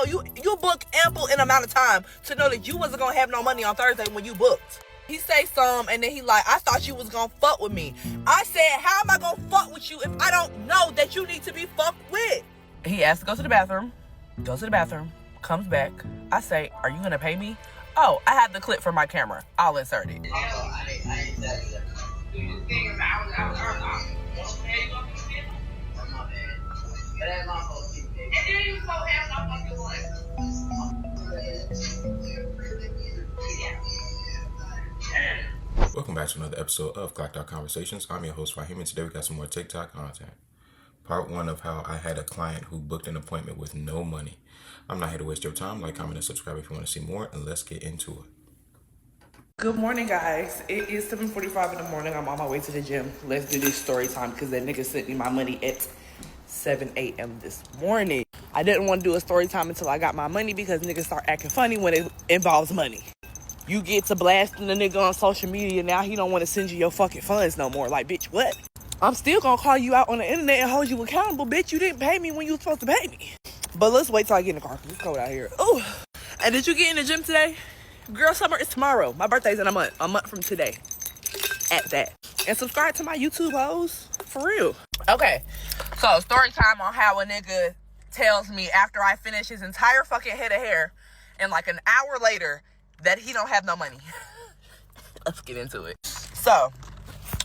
you booked ample in amount of time to know that you wasn't gonna have no money on Thursday when you booked. He say some, and then he like, I thought you was gonna fuck with me. I said, how am I gonna fuck with you if I don't know that you need to be fucked with? He asked to go to the bathroom, goes to the bathroom, comes back. I say, are you gonna pay me? Oh, I have the clip from my camera. I'll insert it. Welcome back to another episode of Clocked Out Conversations. I'm your host, Fahim, and today we got some more TikTok content. Part 1 of how I had a client who booked an appointment with no money. I'm not here to waste your time. Like, comment, and subscribe if you want to see more, and let's get into it. Good morning, guys. It is 7:45 in the morning. I'm on my way to the gym. Let's do this story time because that nigga sent me my money at 7 a.m. this morning. I didn't want to do a story time until I got my money because niggas start acting funny when it involves money. You get to blasting the nigga on social media, now he don't want to send you your fucking funds no more. Like, bitch, what? I'm still gonna call you out on the internet and hold you accountable, bitch. You didn't pay me when you were supposed to pay me. But let's wait till I get in the car because it's cold out here. Ooh. And did you get in the gym today? Girl, summer is tomorrow. My birthday's in a month from today. At that. And subscribe to my YouTube, hoes. For real. Okay. So, story time on how a nigga tells me after I finish his entire fucking head of hair and like an hour later that he don't have no money. Let's get into it. So,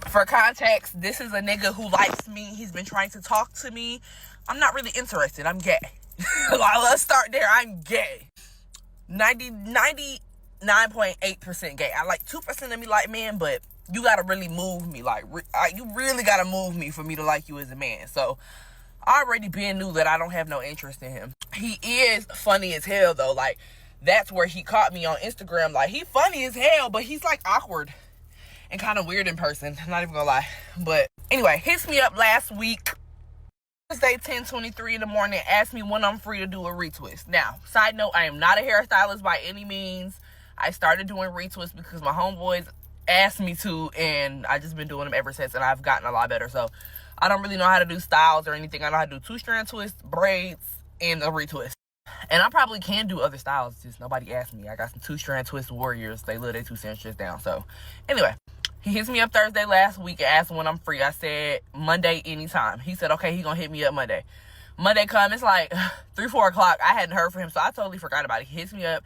for context, this is a nigga who likes me. He's been trying to talk to me. I'm not really interested. I'm gay. Let's start there. I'm gay. 99.8% gay. I like 2% of me like men, but you gotta really move me. Like, you really gotta move me for me to like you as a man. So, I already been knew that I don't have no interest in him. He is funny as hell, though. Like, that's where he caught me on Instagram. Like, he funny as hell, but he's like awkward and kind of weird in person. I'm not even gonna lie. But anyway, hits me up last week, Thursday, 10:23 in the morning, asked me when I'm free to do a retwist. Now, side note, I am not a hairstylist by any means. I started doing retwists because my homeboys asked me to, and I just been doing them ever since, and I've gotten a lot better. So I don't really know how to do styles or anything. I know how to do 2-strand twists, braids, and a retwist. And I probably can do other styles, just nobody asked me. I got some 2-strand twist warriors. They live their 2 cents just down. So, anyway, he hits me up Thursday last week and asked when I'm free. I said, Monday, anytime. He said, okay, he gonna hit me up Monday. Monday come, it's like 3, 4 o'clock. I hadn't heard from him, so I totally forgot about it. He hits me up,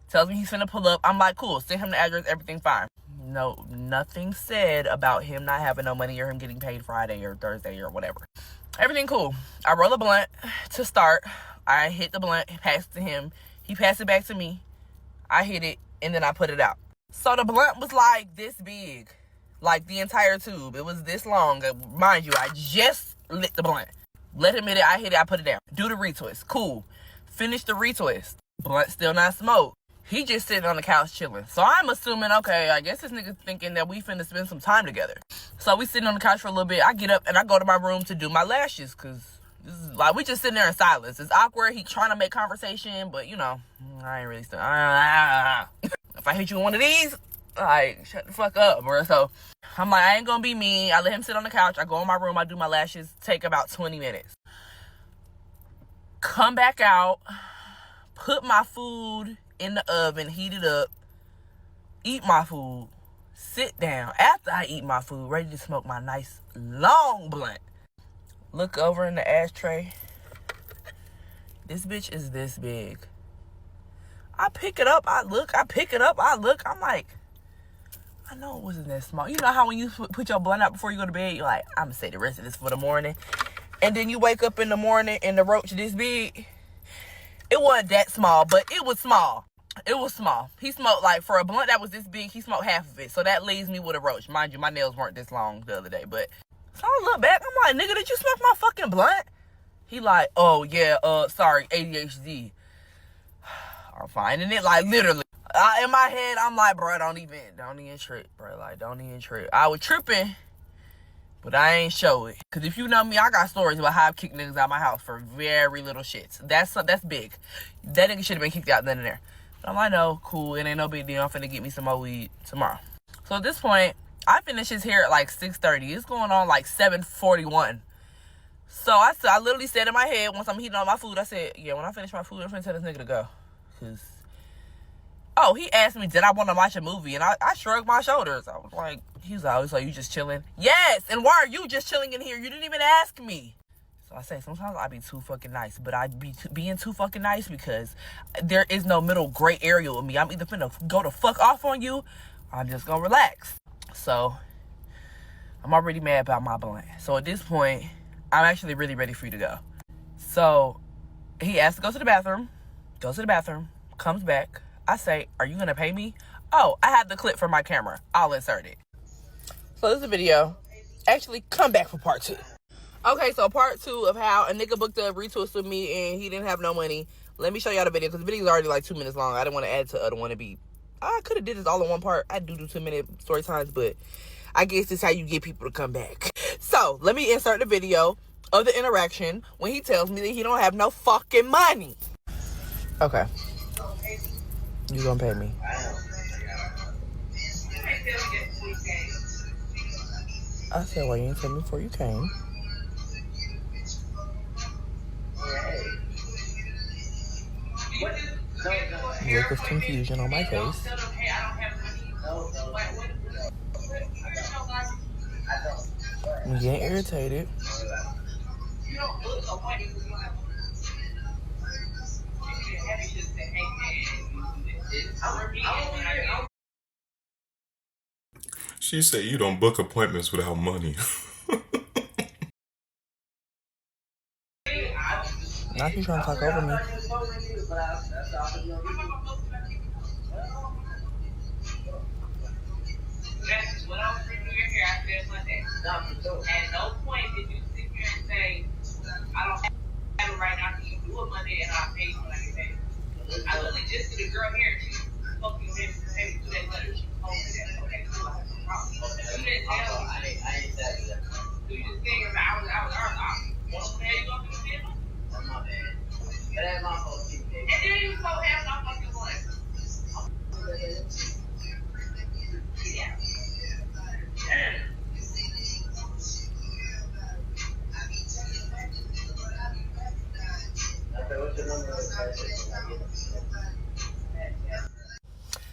tells me he's finna pull up. I'm like, cool, send him the address, everything fine. No, nothing said about him not having no money or him getting paid Friday or Thursday or whatever. Everything cool. I roll a blunt to start. I hit the blunt, pass it to him. He passed it back to me. I hit it, and then I put it out. So the blunt was like this big. Like the entire tube. It was this long. Mind you, I just lit the blunt. Let him hit it, I hit it, I put it down. Do the retwist. Cool. Finish the retwist. Blunt still not smoked. He just sitting on the couch chilling. So I'm assuming, okay, I guess this nigga thinking that we finna spend some time together. So we sitting on the couch for a little bit. I get up and I go to my room to do my lashes because this is like, we just sitting there in silence. It's awkward. He trying to make conversation, but you know, I ain't really still. If I hit you with one of these, like, shut the fuck up, bro. So I'm like, I ain't gonna be mean. I let him sit on the couch. I go in my room. I do my lashes. Take about 20 minutes. Come back out. Put my food in the oven. Heat it up. Eat my food. Sit down. After I eat my food, ready to smoke my nice long blunt. Look over in the ashtray. This bitch is this big. I pick it up. I look. I pick it up. I look. I'm like, I know it wasn't that small. You know how when you put your blunt out before you go to bed, you're like, I'm going to save the rest of this for the morning. And then you wake up in the morning and the roach this big. It wasn't that small, but it was small. It was small. He smoked, like, for a blunt that was this big, he smoked half of it. So that leaves me with a roach. Mind you, my nails weren't this long the other day, but so I look back, I'm like, nigga, did you smoke my fucking blunt? He like, oh, yeah, sorry, ADHD. I'm finding it, like, literally. In my head, I'm like, bro, don't even trip, bro. Like, don't even trip. I was tripping, but I ain't show it. Because if you know me, I got stories about how I kicked niggas out of my house for very little shits. That's big. That nigga should have been kicked out then and there. But I'm like, no, cool, it ain't no big deal. I'm finna get me some more weed tomorrow. So at this point, I finished his hair at like 6:30. It's going on like 7:41. So I literally said in my head, once I'm heating all my food, I said, yeah, when I finish my food, I'm finna tell this nigga to go. Cause, oh, he asked me, did I want to watch a movie? And I shrugged my shoulders. I was like, he was always like, you just chilling? Yes, and why are you just chilling in here? You didn't even ask me. So I say, sometimes I be too fucking nice, but I be being too fucking nice because there is no middle gray area with me. I'm either finna go the fuck off on you, or I'm just gonna relax. So, I'm already mad about my blunt. So at this point, I'm actually really ready for you to go. So he asked to go to the bathroom, goes to the bathroom, comes back. I say, are you gonna pay me? Oh, I have the clip from my camera. I'll insert it. So this is a video. Actually, come back for part 2. Okay, so part 2 of how a nigga booked a retwist with me and he didn't have no money. Let me show y'all the video because the video is already like 2 minutes long. I didn't want to add to the other one to be. I could have did this all in one part. I do 2-minute story times, but I guess this is how you get people to come back. So let me insert the video of the interaction when he tells me that he don't have no fucking money. Okay. You gonna pay me? I said, well, you didn't tell me before you came. Look of confusion on my face. I'm getting irritated. She said you don't book appointments without money. Now she's trying to talk over me. When I was redoing your hair, I said Monday. At no point did you sit here and say, I don't have it right now, so you do it Monday and I'll pay you when I get paid. I literally just did a girl hair and she spoke to me and paid me 2 days later. She told me that. Okay, cool, I have no problem. You didn't tell me. I ain't tell you that. You just saying I was what the hell you gonna do with me? That's my bad. That ain't my fault. And then you so have no fucking money. Yeah.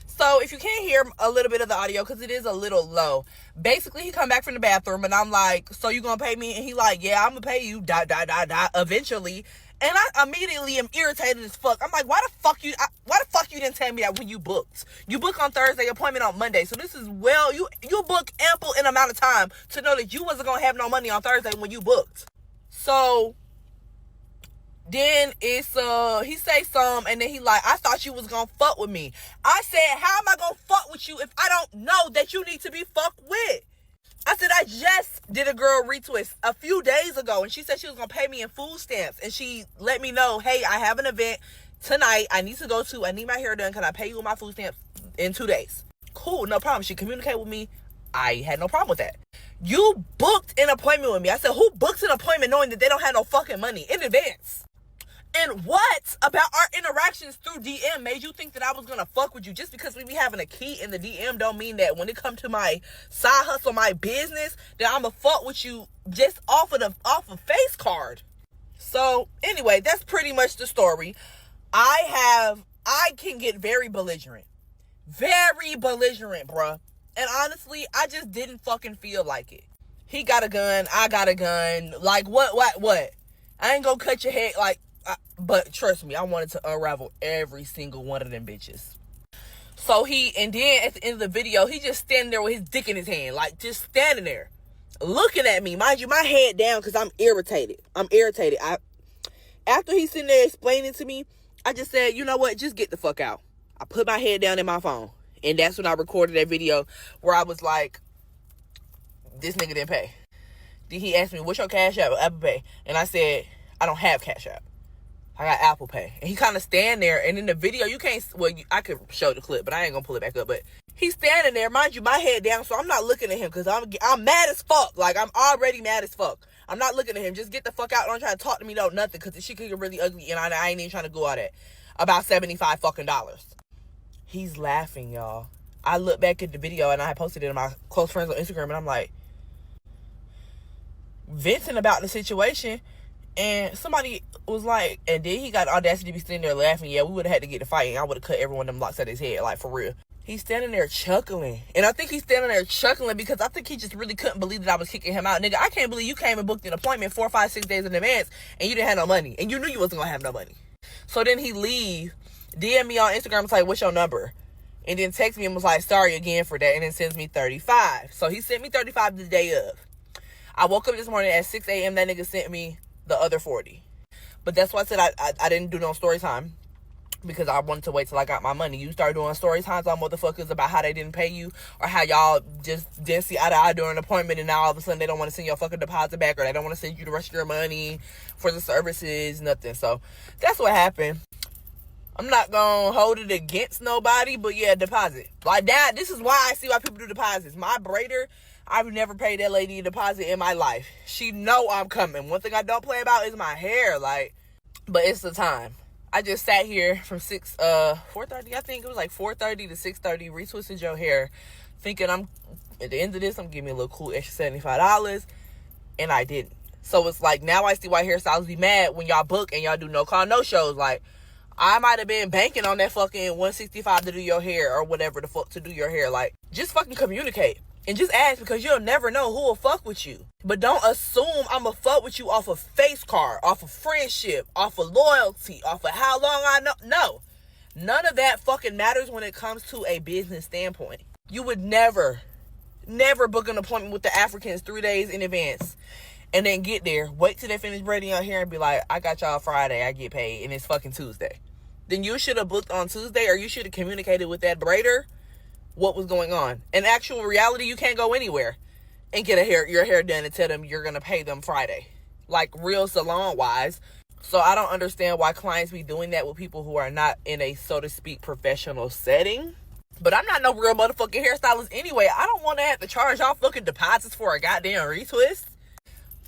So if you can't hear a little bit of the audio because it is a little low, basically he come back from the bathroom and I'm like, so you gonna pay me? And he like, yeah, I'm gonna pay you eventually. And I immediately am irritated as fuck. I'm like, why the fuck you didn't tell me that when you booked? You book on Thursday, appointment on Monday. So this is you book ample in amount of time to know that you wasn't gonna have no money on Thursday when you booked. So then it's he say some and then he like, I thought you was gonna fuck with me. I said, how am I gonna fuck with you if I don't know that you need to be fucked with? I said, I just did a girl retwist a few days ago and she said she was gonna pay me in food stamps and she let me know, hey, I have an event tonight I need to go to. I need my hair done. Can I pay you with my food stamps in 2 days? Cool, no problem. She communicated with me. I had no problem with that. You booked an appointment with me. I said, who books an appointment knowing that they don't have no fucking money in advance? And what about our interactions through DM made you think that I was gonna fuck with you? Just because we be having a key in the DM don't mean that when it come to my side hustle, my business, that I'ma fuck with you just off of face card. So anyway, that's pretty much the story. I can get very belligerent, bruh. And honestly, I just didn't fucking feel like it. He got a gun, I got a gun. Like what? I ain't gonna cut your head like. But trust me, I wanted to unravel every single one of them bitches. So and then at the end of the video, he just standing there with his dick in his hand, like just standing there, looking at me. Mind you, my head down because I'm irritated. After he's sitting there explaining to me, I just said, you know what? Just get the fuck out. I put my head down in my phone, and that's when I recorded that video where I was like, this nigga didn't pay. Then he asked me, what's your Cash App or Apple Pay? And I said, I don't have Cash App. I got Apple Pay. And he kind of stand there. And in the video, I could show the clip, but I ain't going to pull it back up. But he's standing there. Mind you, my head down, so I'm not looking at him because I'm mad as fuck. Like, I'm already mad as fuck. I'm not looking at him. Just get the fuck out. Don't try to talk to me, no, nothing. Because the shit could get really ugly. And I ain't even trying to go out at about $75 fucking dollars. He's laughing, y'all. I look back at the video and I posted it in my close friends on Instagram. And I'm like, venting about the situation, and somebody was like, and then he got the audacity to be sitting there laughing. Yeah, we would have had to get to fighting. I would have cut every one of them locks at his head, like, for real. He's standing there chuckling. And I think he's standing there chuckling because I think he just really couldn't believe that I was kicking him out. Nigga, I can't believe you came and booked an appointment 4, 5, 6 days in advance and you didn't have no money. And you knew you wasn't going to have no money. So then he leave, DM me on Instagram, was like, what's your number? And then text me and was like, sorry again for that. And then sends me 35. So he sent me 35 the day of. I woke up this morning at 6 a.m. That nigga sent me the other 40. But that's why I said I didn't do no story time. Because I wanted to wait till I got my money. You start doing story times on motherfuckers about how they didn't pay you, or how y'all just didn't see eye to eye during an appointment, and now all of a sudden they don't want to send your fucking deposit back, or they don't want to send you the rest of your money for the services, nothing. So that's what happened. I'm not gonna hold it against nobody, but yeah, deposit. Like that, this is why I see why people do deposits. My braider, I've never paid that lady a deposit in my life. She know I'm coming. One thing I don't play about is my hair, like, but it's the time. I just sat here from 4:30, I think it was like 4:30 to 6:30, retwisted your hair, thinking I'm, at the end of this, I'm giving me a little cool extra $75, and I didn't. So it's like, now I see why hairstylists be mad when y'all book and y'all do no call, no shows. Like, I might have been banking on that fucking $165 to do your hair, or whatever the fuck to do your hair. Like, just fucking communicate. And just ask, because you'll never know who will fuck with you. But don't assume I'ma fuck with you off of face card, off of friendship, off of loyalty, off of how long I know. No. None of that fucking matters when it comes to a business standpoint. You would never book an appointment with the Africans 3 days in advance and then get there, wait till they finish braiding your hair and be like, I got y'all Friday, I get paid, and it's fucking Tuesday. Then you should have booked on Tuesday, or you should have communicated with that braider what was going on. In actual reality, you can't go anywhere and get your hair done and tell them you're going to pay them Friday. Like, real salon wise. So I don't understand why clients be doing that with people who are not in a, so to speak, professional setting. But I'm not no real motherfucking hairstylist anyway. I don't want to have to charge y'all fucking deposits for a goddamn retwist.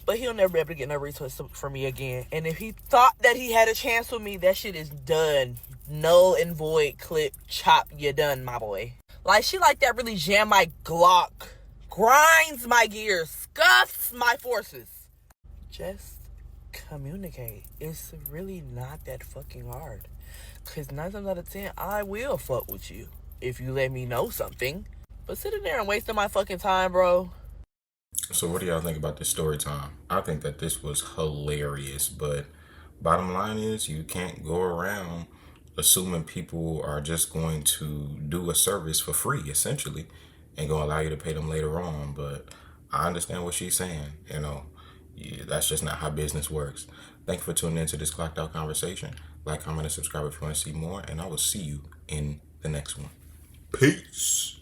But he'll never be able to get no retwist from me again. And if he thought that he had a chance with me, that shit is done. Null and void, clip, chop, you done, my boy. Like, she like that really jam my Glock, grinds my gears, scuffs my forces. Just communicate. It's really not that fucking hard. Because 9 times out of 10, I will fuck with you if you let me know something. But sitting there and wasting my fucking time, bro. So what do y'all think about this story time? I think that this was hilarious, but bottom line is, you can't go around assuming people are just going to do a service for free, essentially, and gonna allow you to pay them later on. But I understand what she's saying. That's just not how business works. Thank you for tuning into this Clocked Out conversation. Like, comment, and subscribe if you want to see more, and I will see you in the next one. Peace.